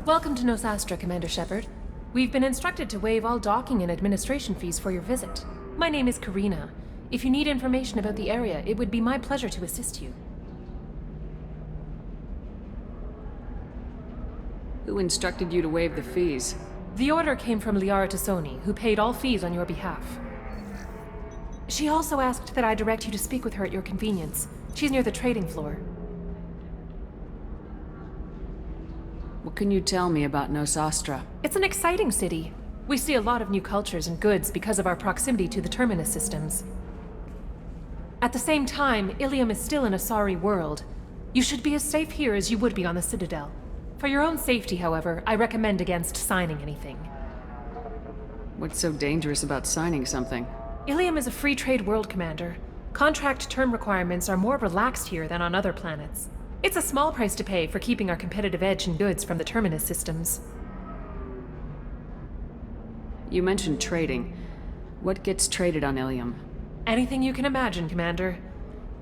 Welcome to Nosastra, Commander Shepard. We've been instructed to waive all docking and administration fees for your visit. My name is Karina. If you need information about the area, it would be my pleasure to assist you. Who instructed you to waive the fees? The order came from Liara Tassoni, who paid all fees on your behalf. She also asked that I direct you to speak with her at your convenience. She's near the trading floor. What can you tell me about Nosastra? It's an exciting city. We see a lot of new cultures and goods because of our proximity to the Terminus systems. At the same time, Ilium is still an Asari world. You should be as safe here as you would be on the Citadel. For your own safety, however, I recommend against signing anything. What's so dangerous about signing something? Ilium is a free trade world, Commander. Contract term requirements are more relaxed here than on other planets. It's a small price to pay for keeping our competitive edge in goods from the Terminus systems. You mentioned trading. What gets traded on Ilium? Anything you can imagine, Commander.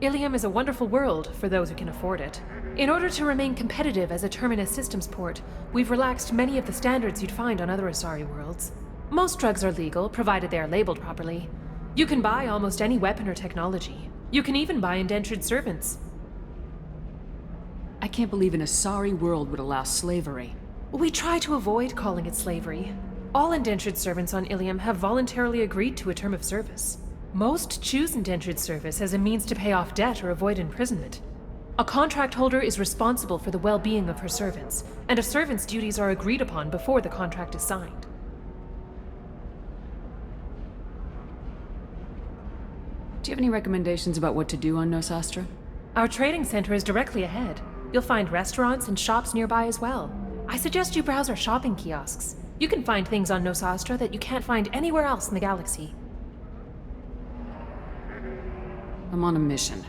Ilium is a wonderful world for those who can afford it. In order to remain competitive as a Terminus systems port, we've relaxed many of the standards you'd find on other Asari worlds. Most drugs are legal, provided they are labeled properly. You can buy almost any weapon or technology. You can even buy indentured servants. I can't believe an Asari world would allow slavery. We try to avoid calling it slavery. All indentured servants on Ilium have voluntarily agreed to a term of service. Most choose indentured service as a means to pay off debt or avoid imprisonment. A contract holder is responsible for the well-being of her servants, and a servant's duties are agreed upon before the contract is signed. Do you have any recommendations about what to do on Nosastra? Our trading center is directly ahead. You'll find restaurants and shops nearby as well. I suggest you browse our shopping kiosks. You can find things on Nosastra that you can't find anywhere else in the galaxy. I'm on a mission.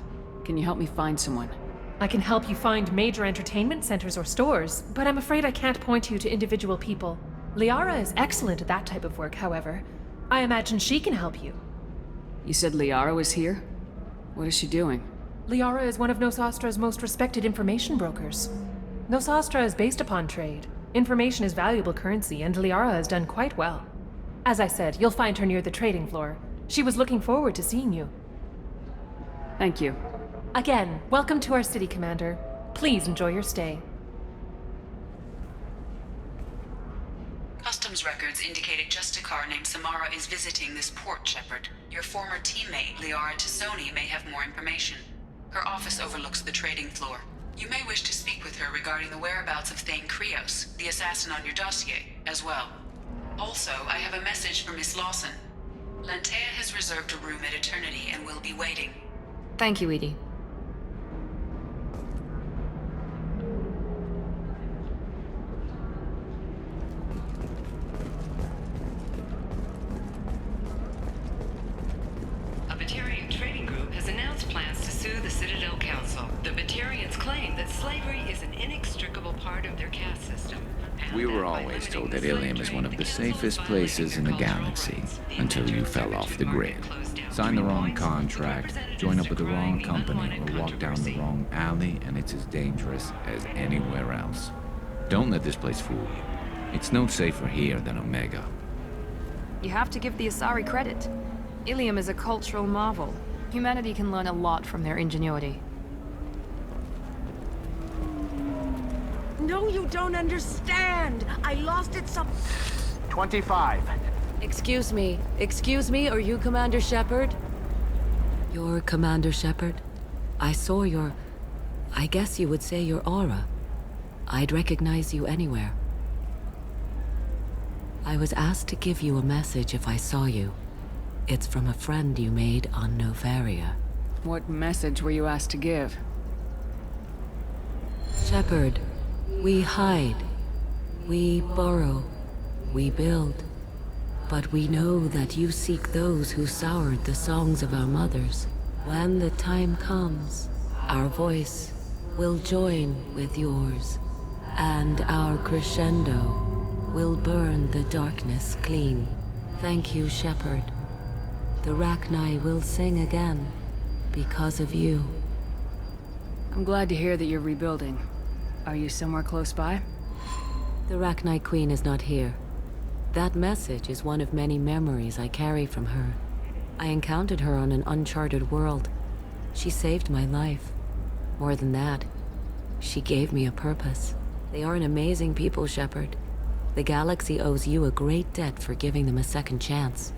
Can you help me find someone? I can help you find major entertainment centers or stores, but I'm afraid I can't point you to individual people. Liara is excellent at that type of work, however. I imagine she can help you. You said Liara was here? What is she doing? Liara is one of Nosastra's most respected information brokers. Nosastra is based upon trade. Information is valuable currency, and Liara has done quite well. As I said, you'll find her near the trading floor. She was looking forward to seeing you. Thank you. Again, welcome to our city, Commander. Please enjoy your stay. Customs records indicate a Justicar named Samara is visiting this port, Shepard. Your former teammate, Liara Tassoni, may have more information. Her office overlooks the trading floor. You may wish to speak with her regarding the whereabouts of Thane Krios, the assassin on your dossier, as well. Also, I have a message for Miss Lawson. Lantea has reserved a room at Eternity and will be waiting. Thank you, Edie. A Batarian trading group has announced plans to sue the Citadel Council. The Batarians claim that slavery is an inextricable part of their caste system. We were always told that Ilium is one of the safest places in the galaxy, until you fell off the grid. Sign the wrong contract, join up with the wrong company, or walk down the wrong alley, and it's as dangerous as anywhere else. Don't let this place fool you. It's no safer here than Omega. You have to give the Asari credit. Ilium is a cultural marvel. Humanity can learn a lot from their ingenuity. No, you don't understand! I lost it some... 25. Excuse me, are you Commander Shepard? You're Commander Shepard? I saw your... I guess you would say your aura. I'd recognize you anywhere. I was asked to give you a message if I saw you. It's from a friend you made on Novaria. What message were you asked to give? Shepard, we hide. We borrow. We build. But we know that you seek those who soured the songs of our mothers. When the time comes, our voice will join with yours, and our crescendo will burn the darkness clean. Thank you, Shepard. The Rachni will sing again, because of you. I'm glad to hear that you're rebuilding. Are you somewhere close by? The Rachni Queen is not here. That message is one of many memories I carry from her. I encountered her on an uncharted world. She saved my life. More than that, she gave me a purpose. They are an amazing people, Shepard. The galaxy owes you a great debt for giving them a second chance.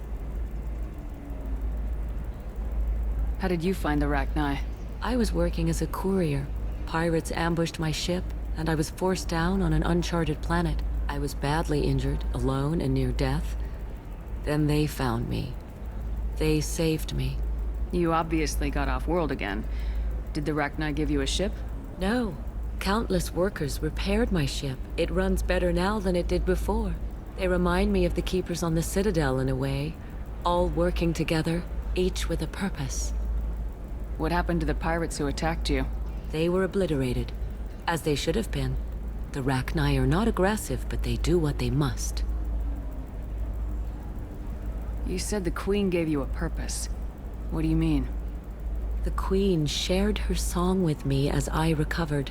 How did you find the Rachni? I was working as a courier. Pirates ambushed my ship, and I was forced down on an uncharted planet. I was badly injured, alone and near death. Then they found me. They saved me. You obviously got off-world again. Did the Rachni give you a ship? No. Countless workers repaired my ship. It runs better now than it did before. They remind me of the Keepers on the Citadel in a way. All working together, each with a purpose. What happened to the pirates who attacked you? They were obliterated, as they should have been. The Rachni are not aggressive, but they do what they must. You said the Queen gave you a purpose. What do you mean? The Queen shared her song with me as I recovered.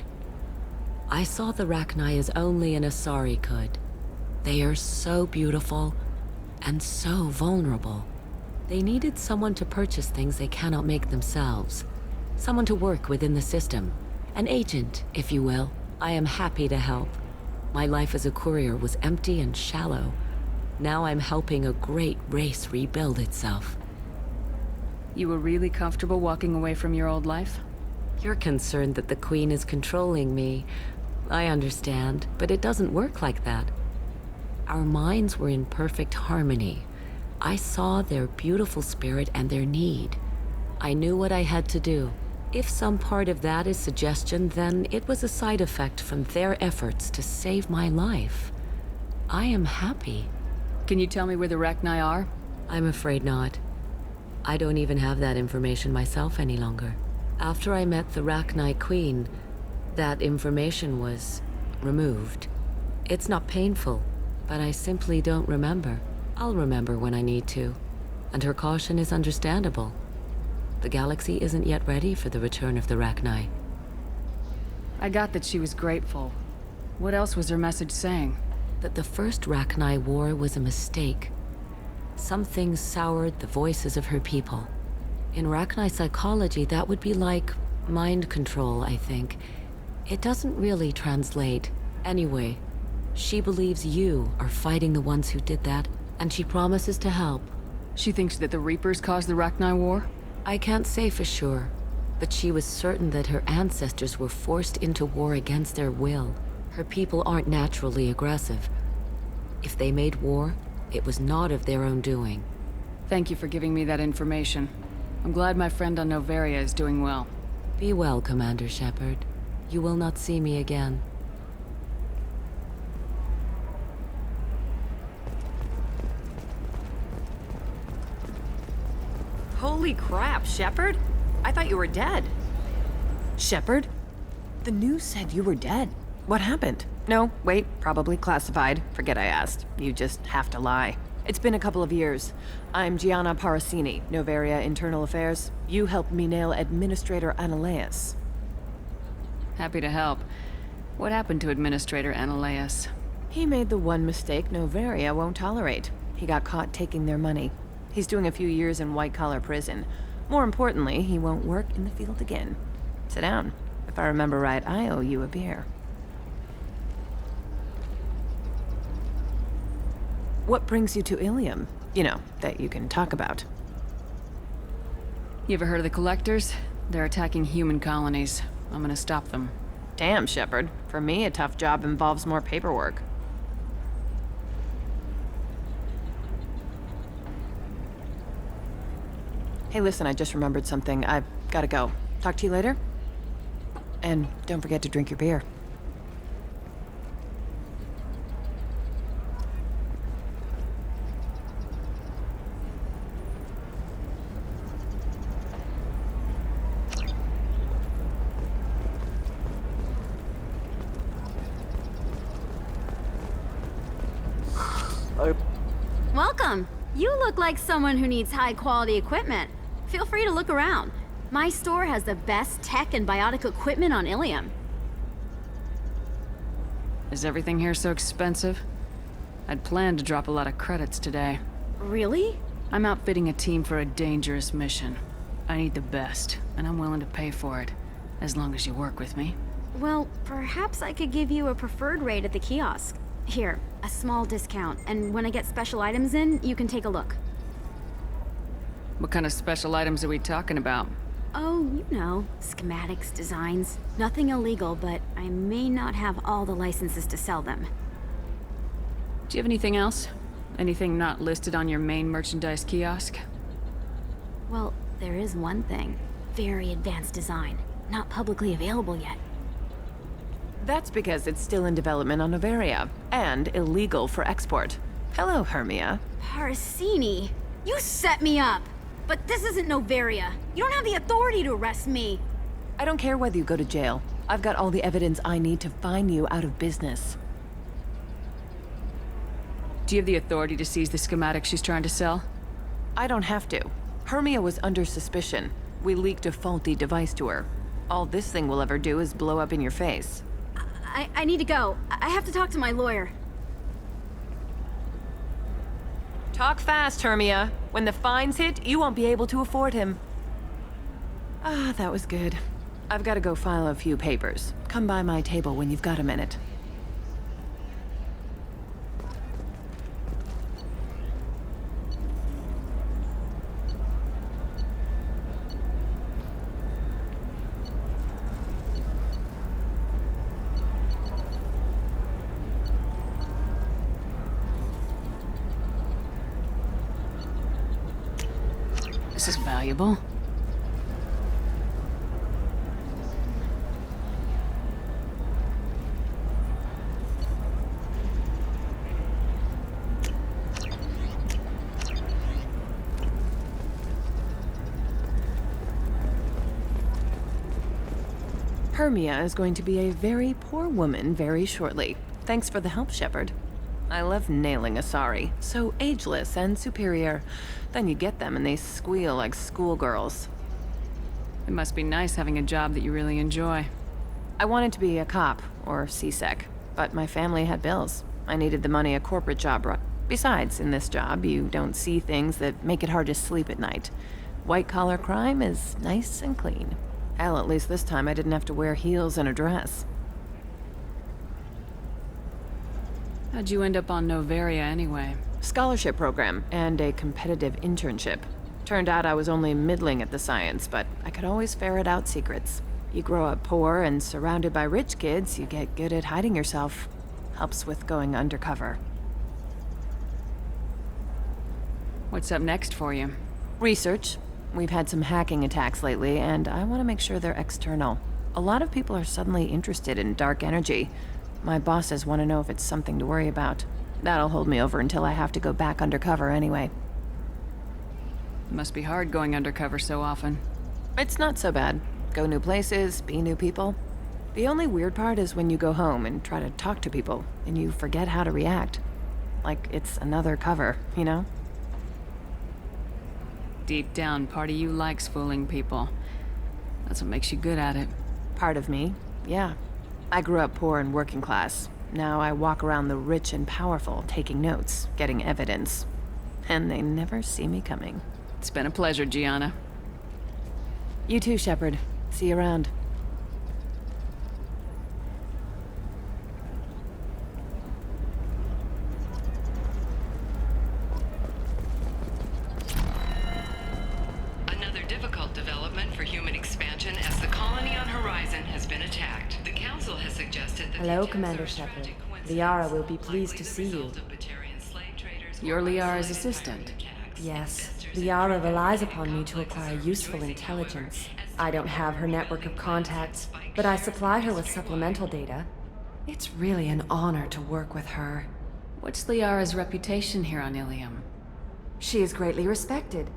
I saw the Rachni as only an Asari could. They are so beautiful, and so vulnerable. They needed someone to purchase things they cannot make themselves. Someone to work within the system. An agent, if you will. I am happy to help. My life as a courier was empty and shallow. Now I'm helping a great race rebuild itself. You were really comfortable walking away from your old life? You're concerned that the Queen is controlling me. I understand, but it doesn't work like that. Our minds were in perfect harmony. I saw their beautiful spirit and their need. I knew what I had to do. If some part of that is suggestion, then it was a side effect from their efforts to save my life. I am happy. Can you tell me where the Rachni are? I'm afraid not. I don't even have that information myself any longer. After I met the Rachni Queen, that information was removed. It's not painful, but I simply don't remember. I'll remember when I need to, and her caution is understandable. The galaxy isn't yet ready for the return of the Rachni. I got that she was grateful. What else was her message saying? That the first Rachni war was a mistake. Some things soured the voices of her people. In Rachni psychology, that would be like mind control, I think. It doesn't really translate. Anyway, she believes you are fighting the ones who did that, and she promises to help. She thinks that the Reapers caused the Rachni war? I can't say for sure, but she was certain that her ancestors were forced into war against their will. Her people aren't naturally aggressive. If they made war, it was not of their own doing. Thank you for giving me that information. I'm glad my friend on Noveria is doing well. Be well, Commander Shepard. You will not see me again. Holy crap, Shepard! I thought you were dead. Shepard? The news said you were dead. What happened? No, wait, probably classified. Forget I asked. You just have to lie. It's been a couple of years. I'm Gianna Parasini, Noveria Internal Affairs. You helped me nail Administrator Analeas. Happy to help. What happened to Administrator Analeas? He made the one mistake Noveria won't tolerate. He got caught taking their money. He's doing a few years in white-collar prison. More importantly, he won't work in the field again. Sit down. If I remember right, I owe you a beer. What brings you to Ilium? You know, that you can talk about. You ever heard of the Collectors? They're attacking human colonies. I'm gonna stop them. Damn, Shepard. For me, a tough job involves more paperwork. Hey, listen, I just remembered something. I've gotta go. Talk to you later? And don't forget to drink your beer. Welcome. You look like someone who needs high-quality equipment. Feel free to look around. My store has the best tech and biotic equipment on Ilium. Is everything here so expensive? I'd planned to drop a lot of credits today. Really? I'm outfitting a team for a dangerous mission. I need the best, and I'm willing to pay for it, as long as you work with me. Well, perhaps I could give you a preferred rate at the kiosk. Here, a small discount, and when I get special items in, you can take a look. What kind of special items are we talking about? Oh, you know, schematics, designs. Nothing illegal, but I may not have all the licenses to sell them. Do you have anything else? Anything not listed on your main merchandise kiosk? Well, there is one thing. Very advanced design. Not publicly available yet. That's because it's still in development on Noveria, and illegal for export. Hello, Hermia. Parsini, you set me up! But this isn't Noveria. You don't have the authority to arrest me. I don't care whether you go to jail. I've got all the evidence I need to find you out of business. Do you have the authority to seize the schematic she's trying to sell? I don't have to. Hermia was under suspicion. We leaked a faulty device to her. All this thing will ever do is blow up in your face. I need to go. I have to talk to my lawyer. Talk fast, Hermia. When the fines hit, you won't be able to afford him. Ah, that was good. I've got to go file a few papers. Come by my table when you've got a minute. This is valuable. Hermia is going to be a very poor woman very shortly. Thanks for the help, Shepard. I love nailing Asari. So ageless and superior. Then you get them and they squeal like schoolgirls. It must be nice having a job that you really enjoy. I wanted to be a cop, or CSEC, but my family had bills. I needed the money a corporate job brought. Besides, in this job, you don't see things that make it hard to sleep at night. White-collar crime is nice and clean. Hell, at least this time I didn't have to wear heels and a dress. How'd you end up on Noveria anyway? Scholarship program and a competitive internship. Turned out I was only middling at the science, but I could always ferret out secrets. You grow up poor and surrounded by rich kids, you get good at hiding yourself. Helps with going undercover. What's up next for you? Research. We've had some hacking attacks lately, and I want to make sure they're external. A lot of people are suddenly interested in dark energy. My bosses want to know if it's something to worry about. That'll hold me over until I have to go back undercover anyway. It must be hard going undercover so often. It's not so bad. Go new places, be new people. The only weird part is when you go home and try to talk to people, and you forget how to react. Like it's another cover, you know? Deep down, part of you likes fooling people. That's what makes you good at it. Part of me, yeah. I grew up poor and working class. Now I walk around the rich and powerful, taking notes, getting evidence. And they never see me coming. It's been a pleasure, Gianna. You too, Shepard. See you around. Another difficult development for human expansion as the colony on Horizon has been attacked. The Council has suggested that Hello, Commander Shepard. Liara will be pleased to see you. You're Liara's assistant. Yes, Liara relies upon me to acquire useful intelligence. I don't have her network of contacts, but I supply her with supplemental data. It's really an honor to work with her. What's Liara's reputation here on Ilium? She is greatly respected.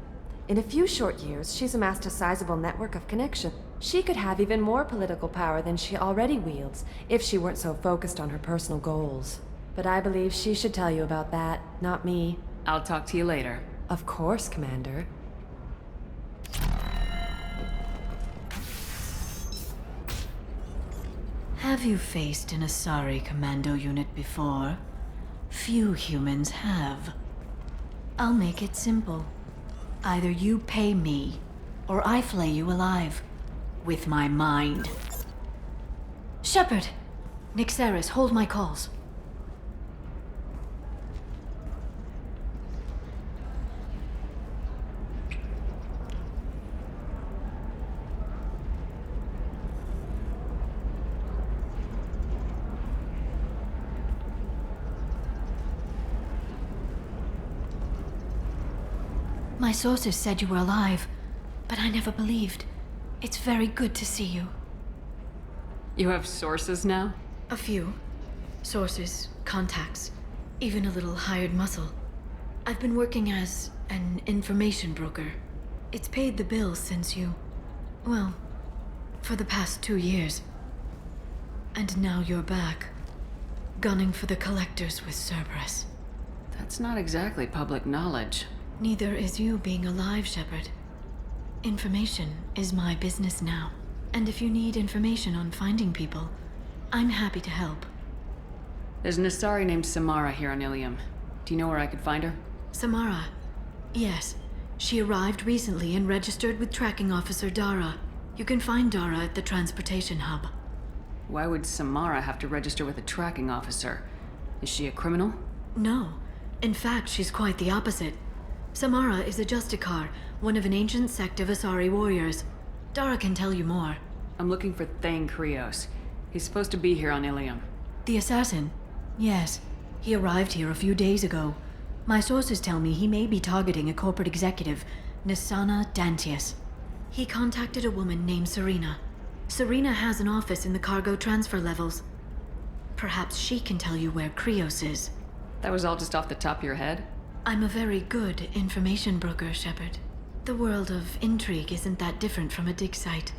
In a few short years, she's amassed a sizable network of connection. She could have even more political power than she already wields, if she weren't so focused on her personal goals. But I believe she should tell you about that, not me. I'll talk to you later. Of course, Commander. Have you faced an Asari commando unit before? Few humans have. I'll make it simple. Either you pay me, or I flay you alive. With my mind. Shepard! Nixeris, hold my calls. My sources said you were alive, but I never believed. It's very good to see you. You have sources now? A few. Sources, contacts, even a little hired muscle. I've been working as an information broker. It's paid the bills since you... well, for the past 2 years. And now you're back, gunning for the collectors with Cerberus. That's not exactly public knowledge. Neither is you being alive, Shepard. Information is my business now. And if you need information on finding people, I'm happy to help. There's an Asari named Samara here on Ilium. Do you know where I could find her? Samara? Yes. She arrived recently and registered with Tracking Officer Dara. You can find Dara at the transportation hub. Why would Samara have to register with a tracking officer? Is she a criminal? No. In fact, she's quite the opposite. Samara is a Justicar, one of an ancient sect of Asari warriors. Dara can tell you more. I'm looking for Thane Krios. He's supposed to be here on Ilium. The assassin? Yes. He arrived here a few days ago. My sources tell me he may be targeting a corporate executive, Nisana Dantius. He contacted a woman named Serena. Serena has an office in the cargo transfer levels. Perhaps she can tell you where Krios is. That was all just off the top of your head? I'm a very good information broker, Shepard. The world of intrigue isn't that different from a dig site,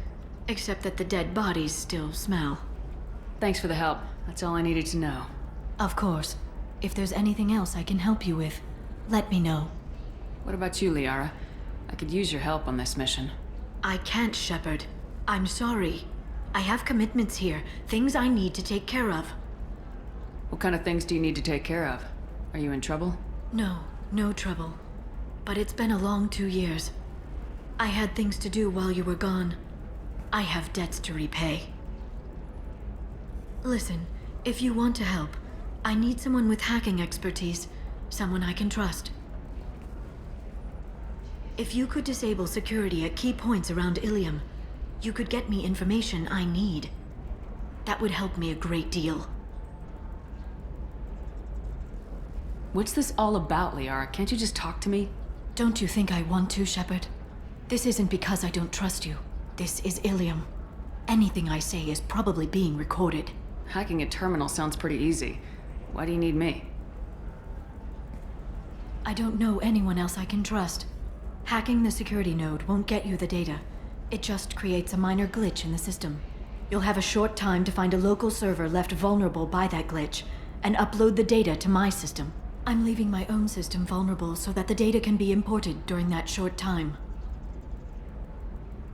except that the dead bodies still smell. Thanks for the help. That's all I needed to know. Of course. If there's anything else I can help you with, let me know. What about you, Liara? I could use your help on this mission. I can't, Shepard. I'm sorry. I have commitments here, things I need to take care of. What kind of things do you need to take care of? Are you in trouble? No, no trouble. But it's been a long 2 years. I had things to do while you were gone. I have debts to repay. Listen, if you want to help, I need someone with hacking expertise, someone I can trust. If you could disable security at key points around Ilium, you could get me information I need. That would help me a great deal. What's this all about, Liara? Can't you just talk to me? Don't you think I want to, Shepard? This isn't because I don't trust you. This is Ilium. Anything I say is probably being recorded. Hacking a terminal sounds pretty easy. Why do you need me? I don't know anyone else I can trust. Hacking the security node won't get you the data. It just creates a minor glitch in the system. You'll have a short time to find a local server left vulnerable by that glitch, and upload the data to my system. I'm leaving my own system vulnerable so that the data can be imported during that short time.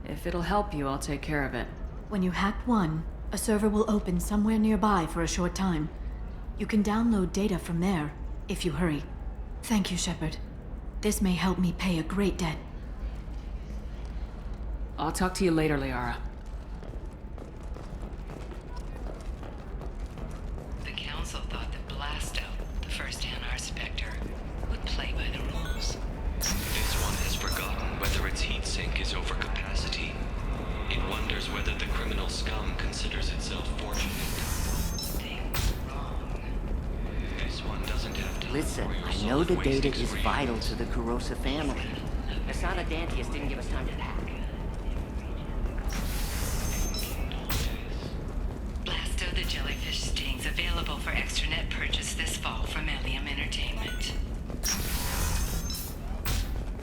If it'll help you, I'll take care of it. When you hack one, a server will open somewhere nearby for a short time. You can download data from there, if you hurry. Thank you, Shepard. This may help me pay a great debt. I'll talk to you later, Liara. The Council thought that Blasto, the first Anar Spectre, would play by the rules. This one has forgotten whether its heat sink is over capacity. It wonders whether the criminal scum considers itself fortunate. Things wrong. This one doesn't have to. Listen, I know the data is vital to the Kurosa family. Asana Dantius didn't give us time to pack. Blasto the Jellyfish Sting's available for extranet purchase this fall from Ilium Entertainment.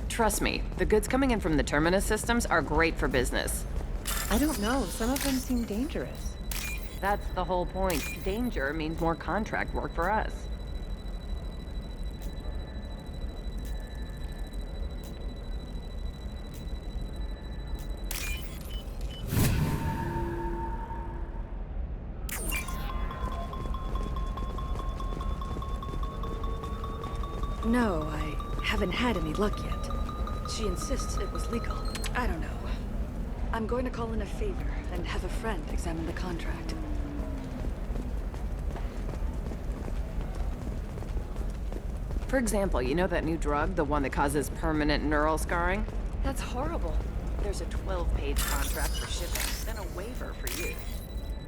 Trust me, the goods coming in from the Terminus systems are great for business. I don't know, some of them seem dangerous. That's the whole point. Danger means more contract work for us. No, I haven't had any luck yet. She insists it was legal. I don't know. I'm going to call in a favor and have a friend examine the contract. For example, you know that new drug, the one that causes permanent neural scarring? That's horrible. There's a 12-page contract for shipping, then a waiver for use.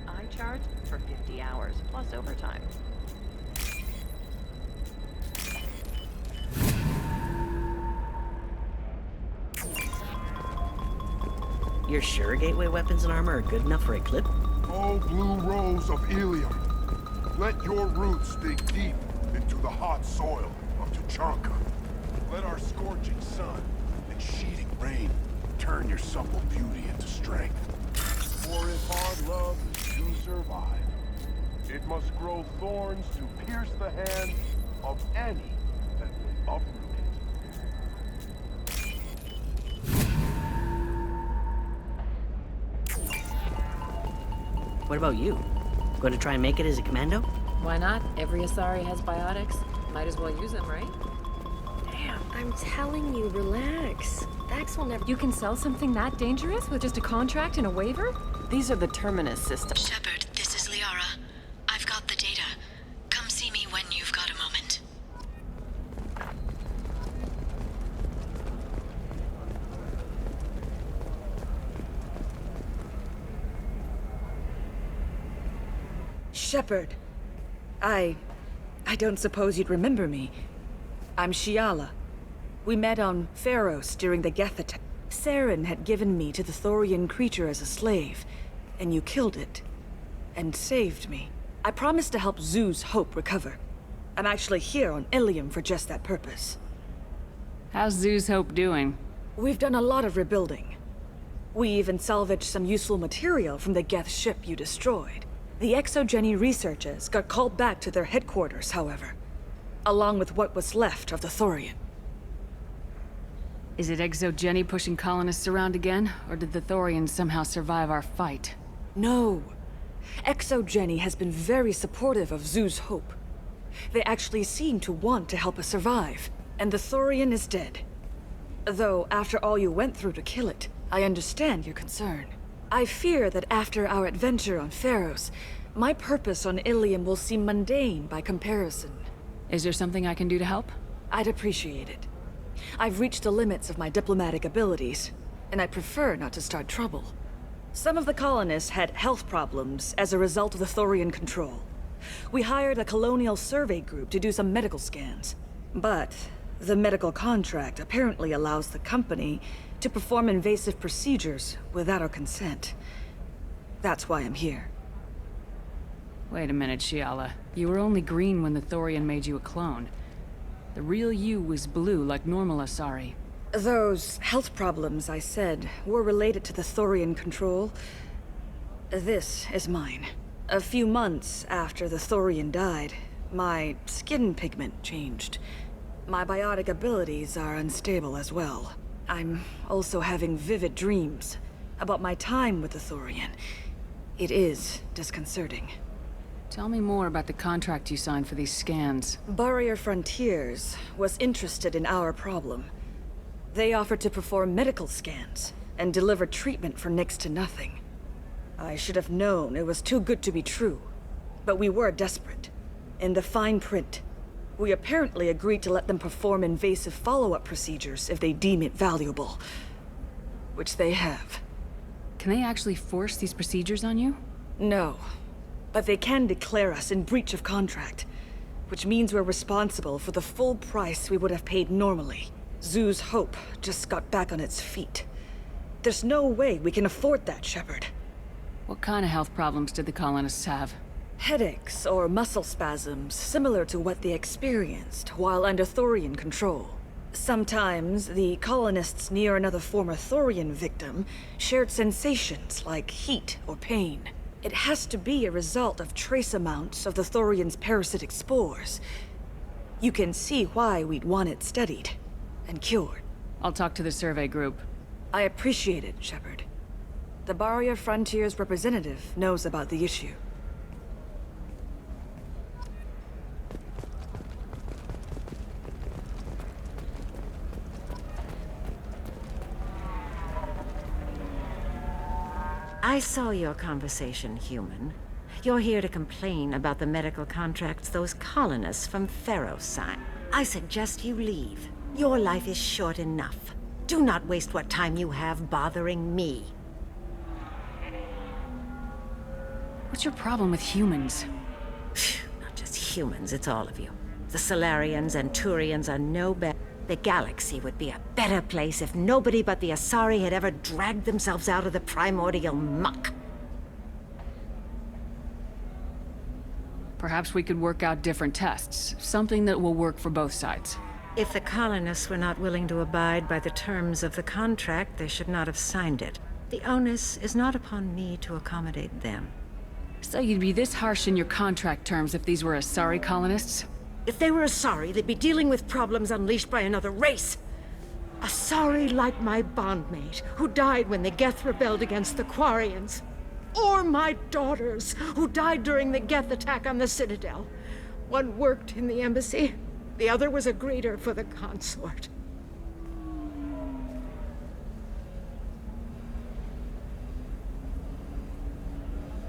I charge for 50 hours, plus overtime. You're sure gateway weapons and armor are good enough for a clip? Oh, blue rose of Ilium, let your roots dig deep into the hot soil of Tuchanka. Let our scorching sun and sheeting rain turn your supple beauty into strength. For if hard love is to survive, it must grow thorns to pierce the hand of any that will uproot What about you? Going to try and make it as a commando? Why not? Every Asari has biotics. Might as well use them, right? Damn, I'm telling you, relax. Vax will never— You can sell something that dangerous with just a contract and a waiver? These are the Terminus systems. Shepard, this is Liara. I've got the data. Come see me when you've got a moment. Shepard. I don't suppose you'd remember me. I'm Shiala. We met on Pharos during the Geth attack. Saren had given me to the Thorian creature as a slave, and you killed it. And saved me. I promised to help Zoo's Hope recover. I'm actually here on Ilium for just that purpose. How's Zoo's Hope doing? We've done a lot of rebuilding. We even salvaged some useful material from the Geth ship you destroyed. The Exogeny researchers got called back to their headquarters, however, along with what was left of the Thorian. Is it Exogeny pushing colonists around again, or did the Thorians somehow survive our fight? No. Exogeny has been very supportive of Zoo's Hope. They actually seem to want to help us survive, and the Thorian is dead. Though, after all you went through to kill it, I understand your concern. I fear that after our adventure on Pharos, my purpose on Ilium will seem mundane by comparison. Is there something I can do to help? I'd appreciate it. I've reached the limits of my diplomatic abilities, and I prefer not to start trouble. Some of the colonists had health problems as a result of the Thorian control. We hired a colonial survey group to do some medical scans. But the medical contract apparently allows the company to perform invasive procedures without our consent. That's why I'm here. Wait a minute, Shiala. You were only green when the Thorian made you a clone. The real you was blue like normal Asari. Those health problems I said were related to the Thorian control. This is mine. A few months after the Thorian died, my skin pigment changed. My biotic abilities are unstable as well. I'm also having vivid dreams about my time with the Thorian. It is disconcerting. Tell me more about the contract you signed for these scans. Barrier Frontiers was interested in our problem. They offered to perform medical scans and deliver treatment for next to nothing. I should have known it was too good to be true, but we were desperate. In the fine print, we apparently agreed to let them perform invasive follow-up procedures if they deem it valuable. Which they have. Can they actually force these procedures on you? No. But they can declare us in breach of contract. Which means we're responsible for the full price we would have paid normally. Zoo's Hope just got back on its feet. There's no way we can afford that, Shepard. What kind of health problems did the colonists have? Headaches or muscle spasms, similar to what they experienced while under Thorian control. Sometimes, the colonists near another former Thorian victim shared sensations like heat or pain. It has to be a result of trace amounts of the Thorian's parasitic spores. You can see why we'd want it studied and cured. I'll talk to the survey group. I appreciate it, Shepard. The Barrier Frontiers representative knows about the issue. I saw your conversation, human. You're here to complain about the medical contracts those colonists from Pharaoh signed. I suggest you leave. Your life is short enough. Do not waste what time you have bothering me. What's your problem with humans? Not just humans, it's all of you. The Solarians and Turians are no better. The galaxy would be a better place if nobody but the Asari had ever dragged themselves out of the primordial muck. Perhaps we could work out different tests. Something that will work for both sides. If the colonists were not willing to abide by the terms of the contract, they should not have signed it. The onus is not upon me to accommodate them. So you'd be this harsh in your contract terms if these were Asari colonists? If they were Asari, they'd be dealing with problems unleashed by another race. Asari like my bondmate, who died when the Geth rebelled against the Quarians. Or my daughters, who died during the Geth attack on the Citadel. One worked in the embassy, the other was a greeter for the consort.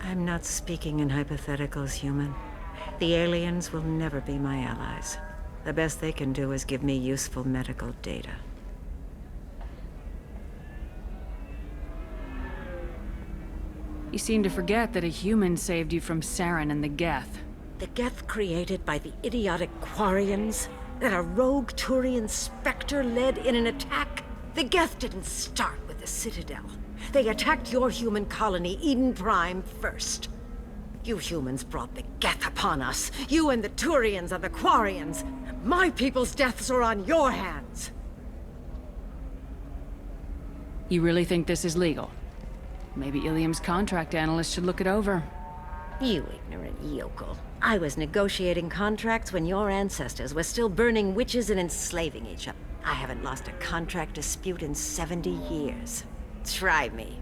I'm not speaking in hypotheticals, human. The aliens will never be my allies. The best they can do is give me useful medical data. You seem to forget that a human saved you from Saren and the Geth. The Geth created by the idiotic Quarians? That a rogue Turian Spectre led in an attack? The Geth didn't start with the Citadel. They attacked your human colony, Eden Prime, first. You humans brought the Geth upon us. You and the Turians are the Quarians. My people's deaths are on your hands. You really think this is legal? Maybe Ilium's contract analyst should look it over. You ignorant yokel. I was negotiating contracts when your ancestors were still burning witches and enslaving each other. I haven't lost a contract dispute in 70 years. Try me.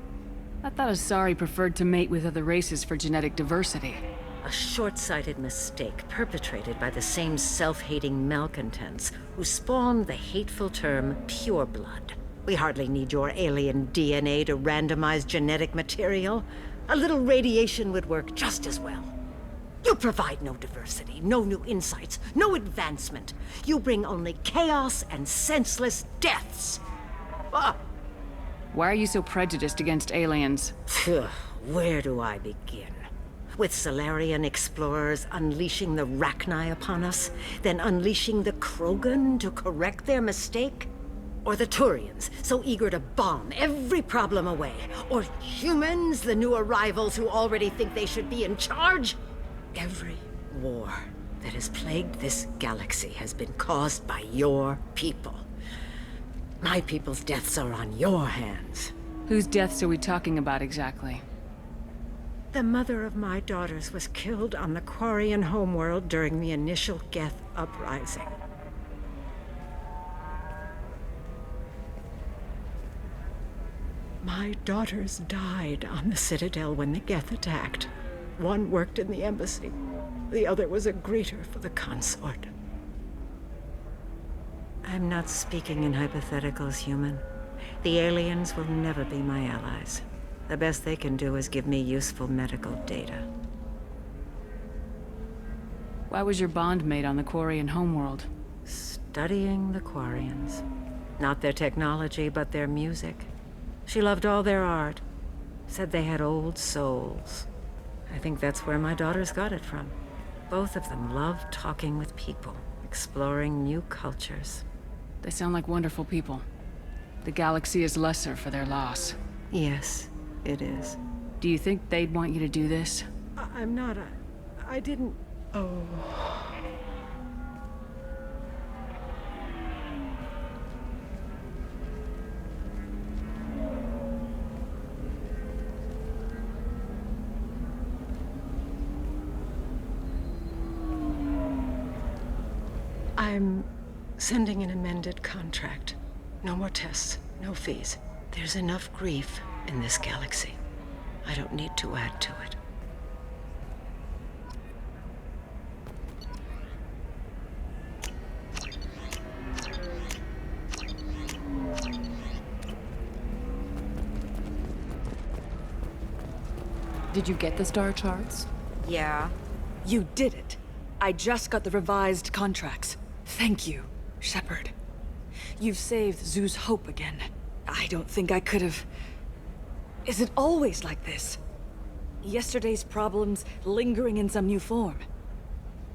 I thought Asari preferred to mate with other races for genetic diversity. A short-sighted mistake perpetrated by the same self-hating malcontents who spawned the hateful term pureblood. We hardly need your alien DNA to randomize genetic material. A little radiation would work just as well. You provide no diversity, no new insights, no advancement. You bring only chaos and senseless deaths. Ah. Why are you so prejudiced against aliens? Where do I begin? With Solarian explorers unleashing the Rachni upon us, then unleashing the Krogan to correct their mistake? Or the Turians, so eager to bomb every problem away? Or humans, the new arrivals who already think they should be in charge? Every war that has plagued this galaxy has been caused by your people. My people's deaths are on your hands. Whose deaths are we talking about exactly? The mother of my daughters was killed on the Quarian homeworld during the initial Geth uprising. My daughters died on the Citadel when the Geth attacked. One worked in the embassy. The other was a greeter for the consort. I'm not speaking in hypotheticals, human. The aliens will never be my allies. The best they can do is give me useful medical data. Why was your bondmate on the Quarian homeworld? Studying the Quarians. Not their technology, but their music. She loved all their art. Said they had old souls. I think that's where my daughters got it from. Both of them loved talking with people, exploring new cultures. They sound like wonderful people. The galaxy is lesser for their loss. Yes, it is. Do you think they'd want you to do this? I'm not. I didn't. Oh. I'm sending an amended contract. No more tests, no fees. There's enough grief in this galaxy. I don't need to add to it. Did you get the star charts? Yeah. You did it. I just got the revised contracts. Thank you, Shepard. You've saved Zoo's hope again. I don't think I could have... Is it always like this? Yesterday's problems lingering in some new form.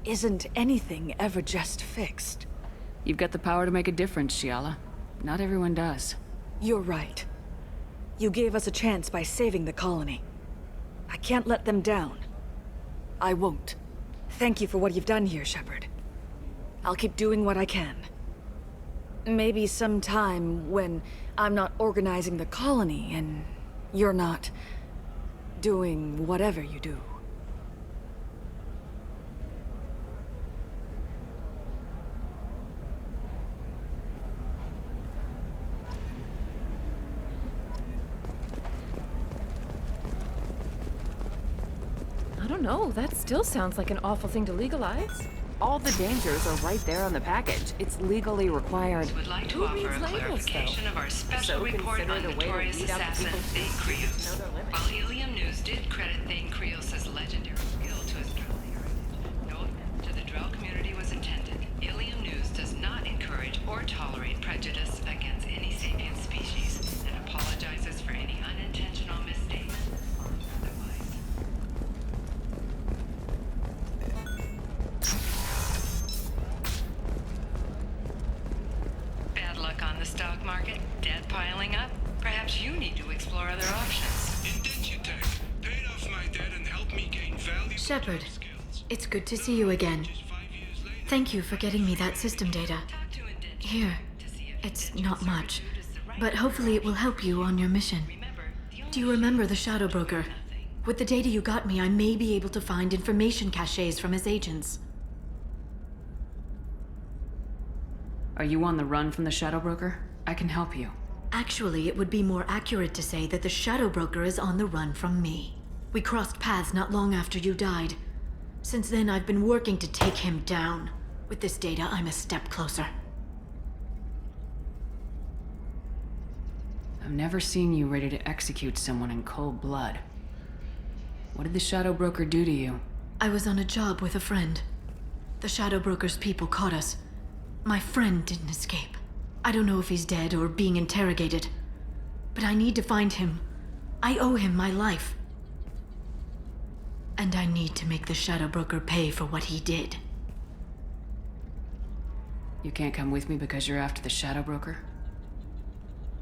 Isn't anything ever just fixed? You've got the power to make a difference, Shiala. Not everyone does. You're right. You gave us a chance by saving the colony. I can't let them down. I won't. Thank you for what you've done here, Shepard. I'll keep doing what I can. Maybe sometime when I'm not organizing the colony and you're not doing whatever you do. I don't know, that still sounds like an awful thing to legalize. All the dangers are right there on the package. It's legally required. Would like to offer a clarification of our special report on notorious assassin Thane Krios. While Ilium News did credit Thane Krios' legendary skill to his Drell heritage, no offense to the Drell community was intended. Ilium News does not encourage or tolerate prejudice against any sapient species and apologizes for any unintentional misstatements or otherwise. Bad luck on the stock market? Debt piling up? Perhaps you need to explore other options. Indentutech. Paid off my debt and helped me gain valuable Shepard, it's good to see you again. Thank you for getting me that system data. Here, it's not much, but hopefully it will help you on your mission. Do you remember the Shadow Broker? With the data you got me, I may be able to find information caches from his agents. Are you on the run from the Shadow Broker? I can help you. Actually, it would be more accurate to say that the Shadow Broker is on the run from me. We crossed paths not long after you died. Since then, I've been working to take him down. With this data, I'm a step closer. I've never seen you ready to execute someone in cold blood. What did the Shadow Broker do to you? I was on a job with a friend. The Shadow Broker's people caught us. My friend didn't escape. I don't know if he's dead or being interrogated. But I need to find him. I owe him my life. And I need to make the Shadow Broker pay for what he did. You can't come with me because you're after the Shadow Broker?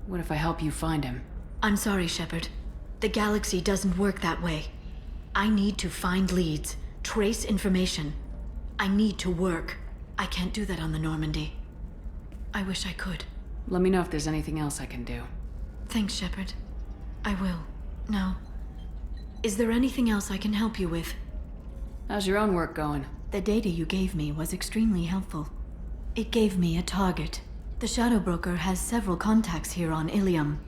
What if I help you find him? I'm sorry, Shepard. The galaxy doesn't work that way. I need to find leads, trace information. I need to work. I can't do that on the Normandy. I wish I could. Let me know if there's anything else I can do. Thanks, Shepard. I will. Now, is there anything else I can help you with? How's your own work going? The data you gave me was extremely helpful. It gave me a target. The Shadow Broker has several contacts here on Ilium.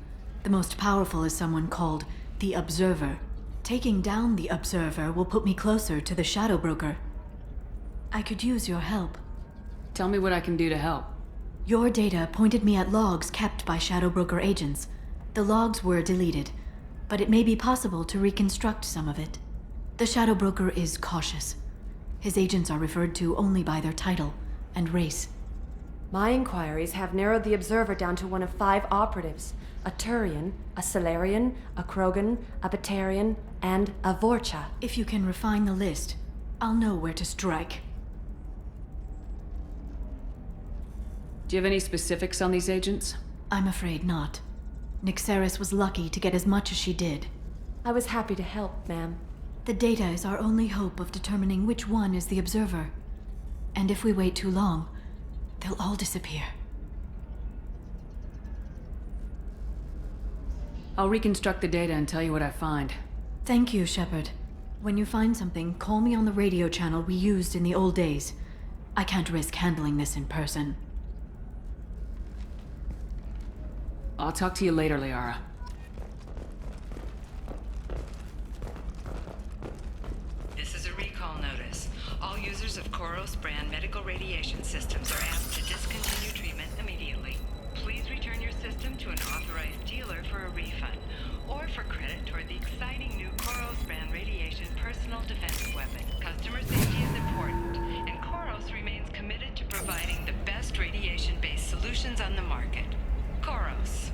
The most powerful is someone called the Observer. Taking down the Observer will put me closer to the Shadow Broker. I could use your help. Tell me what I can do to help. Your data pointed me at logs kept by Shadow Broker agents. The logs were deleted, but it may be possible to reconstruct some of it. The Shadow Broker is cautious. His agents are referred to only by their title and race. My inquiries have narrowed the Observer down to one of 5 operatives. A Turian, a Salarian, a Krogan, a Batarian, and a Vorcha. If you can refine the list, I'll know where to strike. Do you have any specifics on these agents? I'm afraid not. Nyxeris was lucky to get as much as she did. I was happy to help, ma'am. The data is our only hope of determining which one is the Observer. And if we wait too long, they'll all disappear. I'll reconstruct the data and tell you what I find. Thank you, Shepard. When you find something, call me on the radio channel we used in the old days. I can't risk handling this in person. I'll talk to you later, Liara. This is a recall notice. All users of Koros brand medical radiation systems are asked to discontinue treatment immediately. Please return your system to an authorized dealer for a refund, or for credit toward the exciting new Koros brand radiation personal defensive weapon. Customer safety is important, and Koros remains committed to providing the best radiation-based solutions on the market. Koros.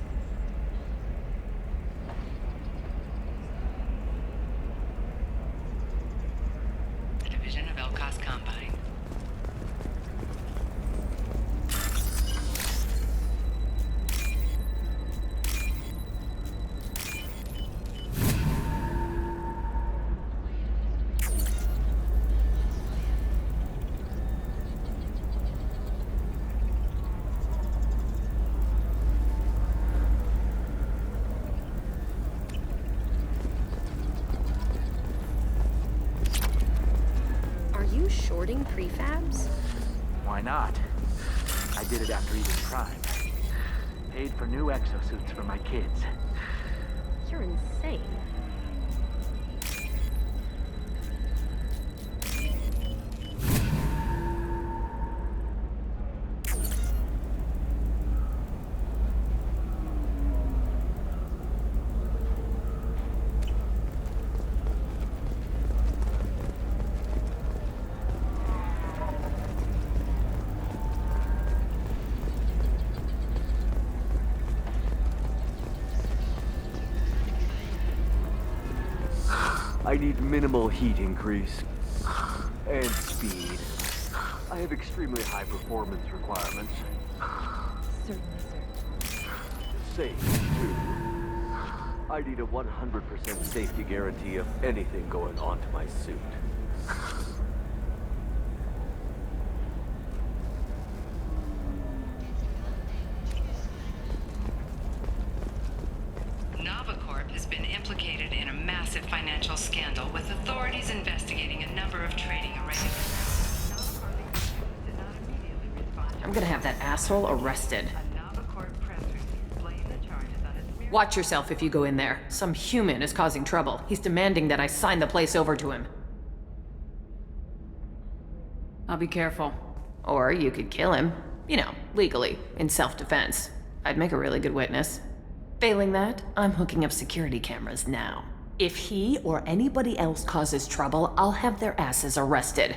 A division of Elcos Combine. Are you shorting prefabs? Why not? I did it after Eden Prime. Paid for new exosuits for my kids. You're insane. I need minimal heat increase. And speed. I have extremely high performance requirements. Certainly, sir. Safe, too. I need a 100% safety guarantee of anything going on to my suit. Novacorp has been implicated in a massive financial scandal with authorities investigating a number of trading arrangements. I'm gonna have that asshole arrested. Watch yourself if you go in there. Some human is causing trouble. He's demanding that I sign the place over to him. I'll be careful. Or you could kill him. You know, legally, in self-defense. I'd make a really good witness. Failing that, I'm hooking up security cameras now. If he or anybody else causes trouble, I'll have their asses arrested.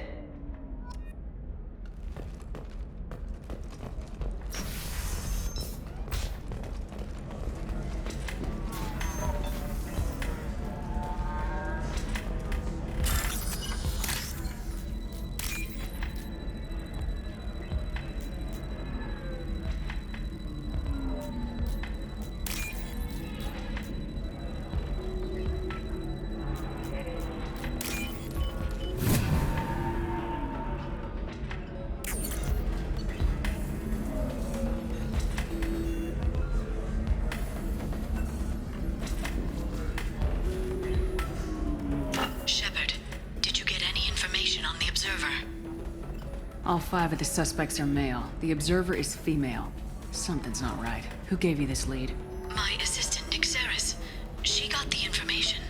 All 5 of the suspects are male. The observer is female. Something's not right. Who gave you this lead? My assistant, Nixeris. She got the information.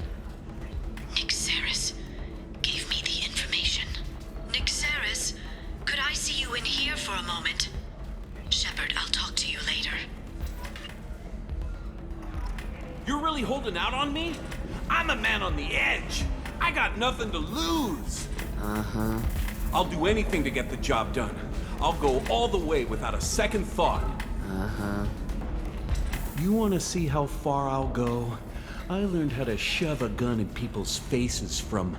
Nixeris gave me the information. Nixeris, could I see you in here for a moment? Shepard, I'll talk to you later. You're really holding out on me? I'm a man on the edge. I got nothing to lose. Uh-huh. I'll do anything to get the job done. I'll go all the way without a second thought. Uh-huh. You want to see how far I'll go? I learned how to shove a gun in people's faces from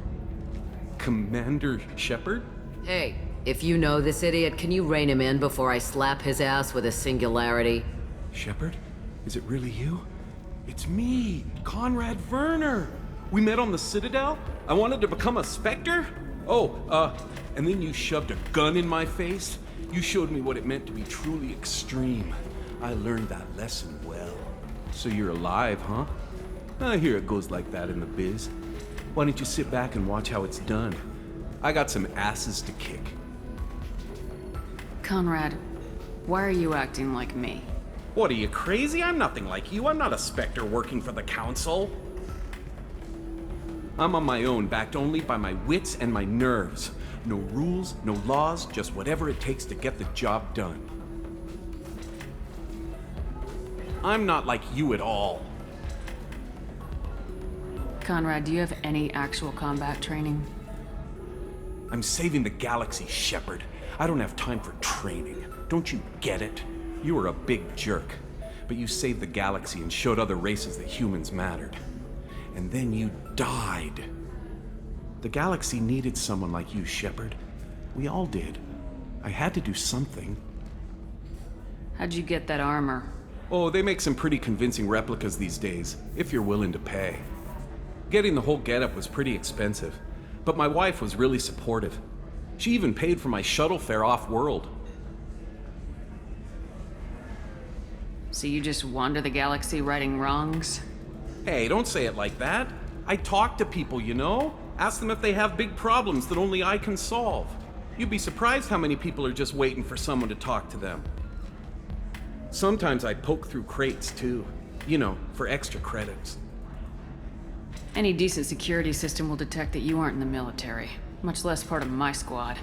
Commander Shepard? Hey, if you know this idiot, can you rein him in before I slap his ass with a singularity? Shepard? Is it really you? It's me, Conrad Werner. We met on the Citadel. I wanted to become a Spectre. And then you shoved a gun in my face. You showed me what it meant to be truly extreme. I learned that lesson well. So you're alive, huh? I hear it goes like that in the biz. Why don't you sit back and watch how it's done? I got some asses to kick. Conrad, why are you acting like me? What, are you crazy? I'm nothing like you. I'm not a Spectre working for the Council. I'm on my own, backed only by my wits and my nerves. No rules, no laws, just whatever it takes to get the job done. I'm not like you at all. Conrad, do you have any actual combat training? I'm saving the galaxy, Shepard. I don't have time for training. Don't you get it? You were a big jerk, but you saved the galaxy and showed other races that humans mattered. And then you died. The galaxy needed someone like you, Shepard. We all did. I had to do something. How'd you get that armor? Oh, they make some pretty convincing replicas these days, if you're willing to pay. Getting the whole getup was pretty expensive, but my wife was really supportive. She even paid for my shuttle fare off-world. So you just wander the galaxy righting wrongs? Hey, don't say it like that. I talk to people, you know? Ask them if they have big problems that only I can solve. You'd be surprised how many people are just waiting for someone to talk to them. Sometimes I poke through crates, too. You know, for extra credits. Any decent security system will detect that you aren't in the military, much less part of my squad.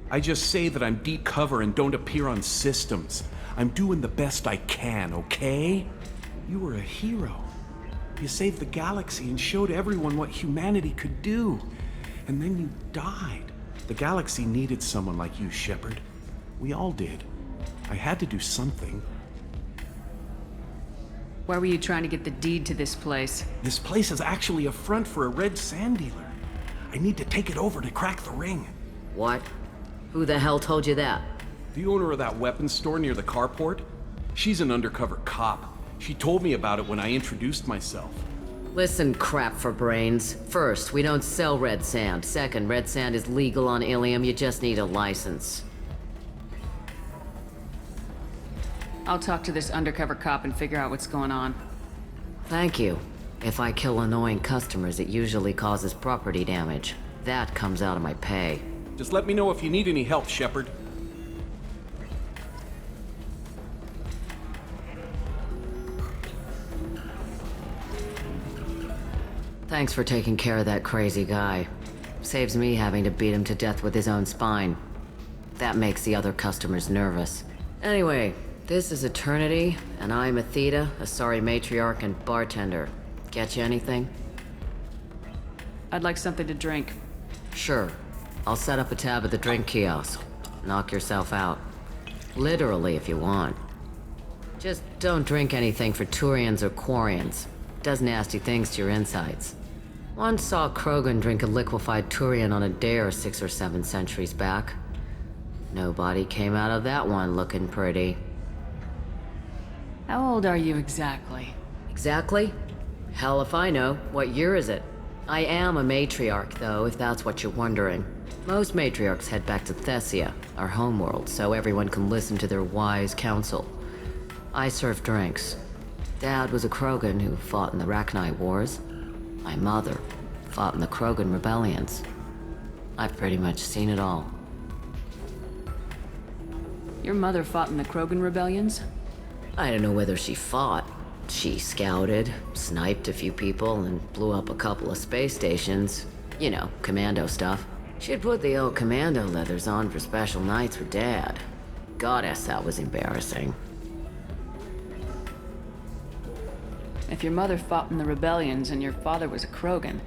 I just say that I'm deep cover and don't appear on systems. I'm doing the best I can, okay? You were a hero. You saved the galaxy and showed everyone what humanity could do. And then you died. The galaxy needed someone like you, Shepard. We all did. I had to do something. Why were you trying to get the deed to this place? This place is actually a front for a red sand dealer. I need to take it over to crack the ring. What? Who the hell told you that? The owner of that weapons store near the carport. She's an undercover cop. She told me about it when I introduced myself. Listen, crap for brains. First, we don't sell red sand. Second, red sand is legal on Ilium. You just need a license. I'll talk to this undercover cop and figure out what's going on. Thank you. If I kill annoying customers, it usually causes property damage. That comes out of my pay. Just let me know if you need any help, Shepard. Thanks for taking care of that crazy guy. Saves me having to beat him to death with his own spine. That makes the other customers nervous. Anyway, this is Eternity, and I'm Athena, a sorry matriarch and bartender. Get you anything? I'd like something to drink. Sure. I'll set up a tab at the drink kiosk. Knock yourself out. Literally, if you want. Just don't drink anything for Turians or Quarians. Does nasty things to your insides. Once saw Krogan drink a liquefied Turian on a dare 6 or 7 centuries back. Nobody came out of that one looking pretty. How old are you exactly? Exactly? Hell if I know. What year is it? I am a matriarch, though, if that's what you're wondering. Most matriarchs head back to Thessia, our homeworld, so everyone can listen to their wise counsel. I serve drinks. Dad was a Krogan who fought in the Rachni Wars. My mother fought in the Krogan rebellions. I've pretty much seen it all. Your mother fought in the Krogan rebellions? I don't know whether she fought. She scouted, sniped a few people, and blew up a couple of space stations. You know, commando stuff. She'd put the old commando leathers on for special nights with Dad. Goddess, that was embarrassing. If your mother fought in the rebellions and your father was a Krogan,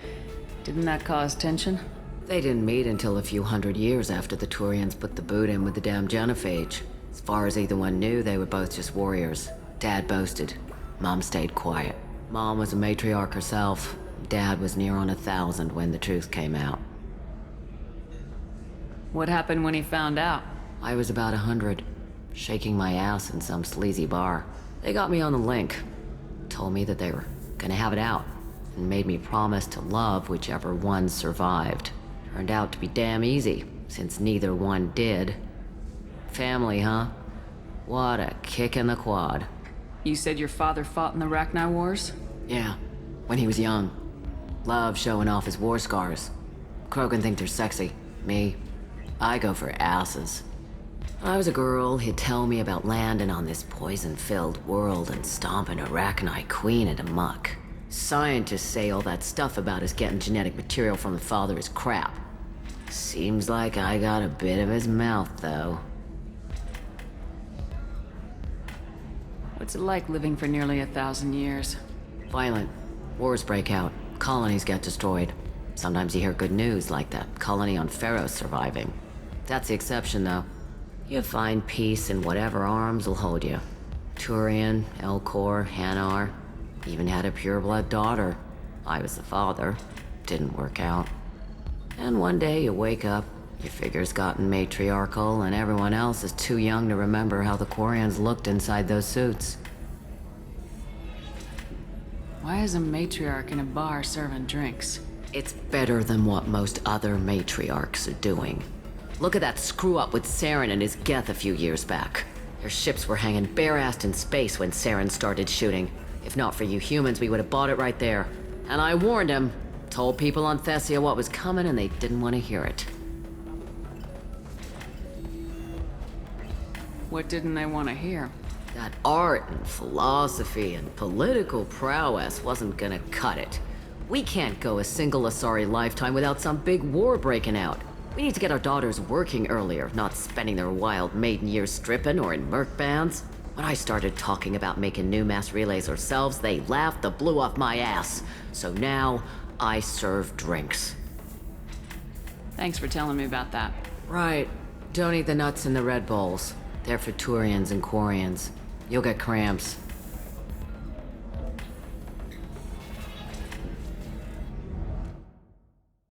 didn't that cause tension? They didn't meet until a few hundred years after the Turians put the boot in with the damn genophage. As far as either one knew, they were both just warriors. Dad boasted. Mom stayed quiet. Mom was a matriarch herself. Dad was near on 1,000 when the truth came out. What happened when he found out? I was about 100, shaking my ass in some sleazy bar. They got me on the link. Told me that they were gonna have it out, and made me promise to love whichever one survived. Turned out to be damn easy, since neither one did. Family, huh? What a kick in the quad. You said your father fought in the Rachni Wars? Yeah, when he was young. Love showing off his war scars. Krogan think they're sexy. Me, I go for asses. When I was a girl, he'd tell me about landing on this poison-filled world and stomping a Rachni queen into muck. Scientists say all that stuff about us getting genetic material from the father is crap. Seems like I got a bit of his mouth, though. What's it like living for nearly 1,000 years? Violent. Wars break out. Colonies get destroyed. Sometimes you hear good news, like that colony on Pharaoh surviving. That's the exception, though. You find peace in whatever arms will hold you. Turian, Elcor, Hanar. Even had a pureblood daughter. I was the father. Didn't work out. And one day you wake up, your figure's gotten matriarchal, and everyone else is too young to remember how the Quarians looked inside those suits. Why is a matriarch in a bar serving drinks? It's better than what most other matriarchs are doing. Look at that screw-up with Saren and his Geth a few years back. Their ships were hanging bare-assed in space when Saren started shooting. If not for you humans, we would have bought it right there. And I warned him. Told people on Thessia what was coming, and they didn't want to hear it. What didn't they want to hear? That art and philosophy and political prowess wasn't gonna cut it. We can't go a single Asari lifetime without some big war breaking out. We need to get our daughters working earlier, not spending their wild maiden years stripping or in merc bands. When I started talking about making new mass relays ourselves, they laughed the blue off my ass. So now, I serve drinks. Thanks for telling me about that. Right. Don't eat the nuts in the Red Bulls. They're for Turians and Quarians. You'll get cramps.